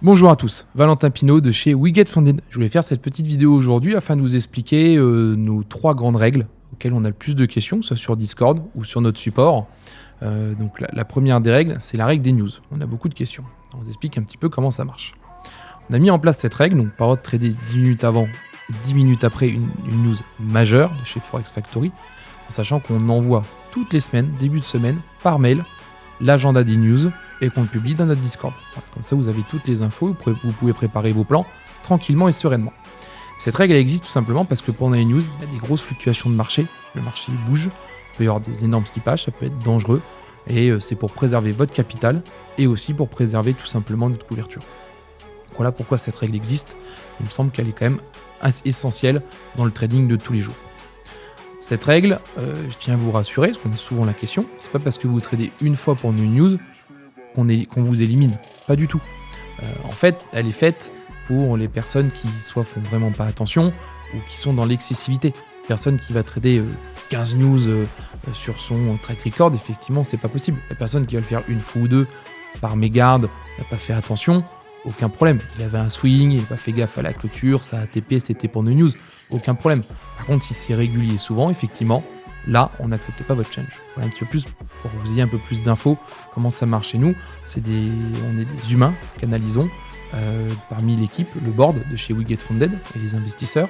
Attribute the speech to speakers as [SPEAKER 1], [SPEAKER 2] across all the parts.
[SPEAKER 1] Bonjour à tous, Valentin Pinault de chez WeGetFunded. Je voulais faire cette petite vidéo aujourd'hui afin de vous expliquer nos 3 grandes règles auxquelles on a le plus de questions, soit sur Discord ou sur notre support. Donc la première des règles, c'est la règle des news. On a beaucoup de questions. On vous explique un petit peu comment ça marche. On a mis en place cette règle, donc pas le droit de trader 10 minutes avant et 10 minutes après une news majeure de chez Forex Factory, en sachant qu'on envoie toutes les semaines, début de semaine, par mail, l'agenda des news et qu'on le publie dans notre Discord. Voilà, comme ça, vous avez toutes les infos, vous pouvez préparer vos plans tranquillement et sereinement. Cette règle elle existe tout simplement parce que pendant les news, il y a des grosses fluctuations de marché. Le marché bouge, il peut y avoir des énormes skippages, ça peut être dangereux. Et c'est pour préserver votre capital et aussi pour préserver tout simplement notre couverture. Donc voilà pourquoi cette règle existe. Il me semble qu'elle est quand même essentielle dans le trading de tous les jours. Cette règle, je tiens à vous rassurer, parce qu'on a souvent la question, c'est pas parce que vous tradez une fois pour une news qu'on vous élimine. Pas du tout. En fait, elle est faite pour les personnes qui soit font vraiment pas attention ou qui sont dans l'excessivité. Personne qui va trader 15 news sur son track record, effectivement, c'est pas possible. La personne qui va le faire une fois ou deux par mégarde, n'a pas fait attention, aucun problème. Il avait un swing, il n'a pas fait gaffe à la clôture, ça a TP, c'était pour nos news, aucun problème. Par contre, si c'est régulier souvent, effectivement, là, on n'accepte pas votre change. Voilà un petit peu plus, pour que vous ayez un peu plus d'infos, comment ça marche chez nous. On est des humains qu'analysons parmi l'équipe, le board de chez WeGetFunded et les investisseurs.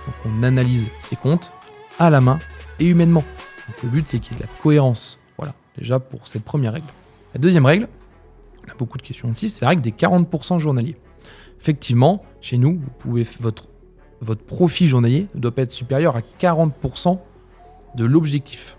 [SPEAKER 1] Donc on analyse ces comptes à la main et humainement. Donc le but, c'est qu'il y ait de la cohérence. Voilà, déjà pour cette première règle. La deuxième règle, on a beaucoup de questions aussi, c'est la règle des 40% journaliers. Effectivement, chez nous, vous pouvez votre profit journalier ne doit pas être supérieur à 40% de l'objectif.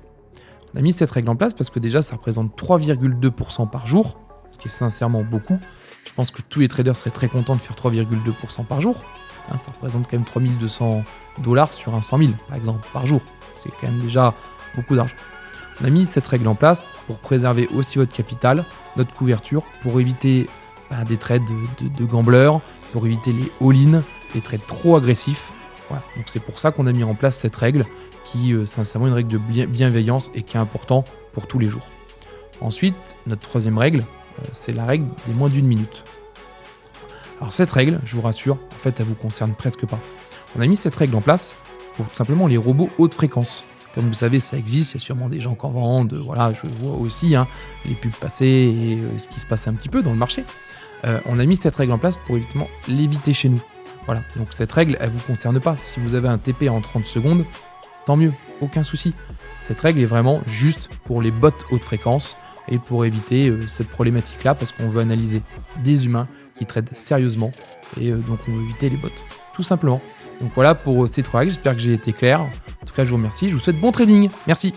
[SPEAKER 1] On a mis cette règle en place parce que déjà ça représente 3,2% par jour, ce qui est sincèrement beaucoup. Je pense que tous les traders seraient très contents de faire 3,2% par jour. Ça représente quand même 3200 $ sur un 100 000 par exemple par jour. C'est quand même déjà beaucoup d'argent. On a mis cette règle en place pour préserver aussi votre capital, notre couverture, pour éviter des trades de gamblers, pour éviter les all-in, les trades trop agressifs. Voilà. Donc c'est pour ça qu'on a mis en place cette règle qui sincèrement une règle de bienveillance et qui est important pour tous les jours. Ensuite, notre troisième règle, c'est la règle des moins d'une minute. Alors cette règle, je vous rassure, en fait elle vous concerne presque pas. On a mis cette règle en place pour tout simplement les robots haute fréquence. Comme vous savez, ça existe, il y a sûrement des gens qui en vendent, voilà, je vois aussi les pubs passer et ce qui se passe un petit peu dans le marché. On a mis cette règle en place pour évidemment l'éviter chez nous. Voilà, donc cette règle, elle ne vous concerne pas. Si vous avez un TP en 30 secondes, tant mieux, aucun souci. Cette règle est vraiment juste pour les bots haute fréquence et pour éviter cette problématique-là parce qu'on veut analyser des humains qui tradent sérieusement et donc on veut éviter les bots, tout simplement. Donc voilà pour ces 3 règles, j'espère que j'ai été clair. En tout cas, je vous remercie, je vous souhaite bon trading. Merci.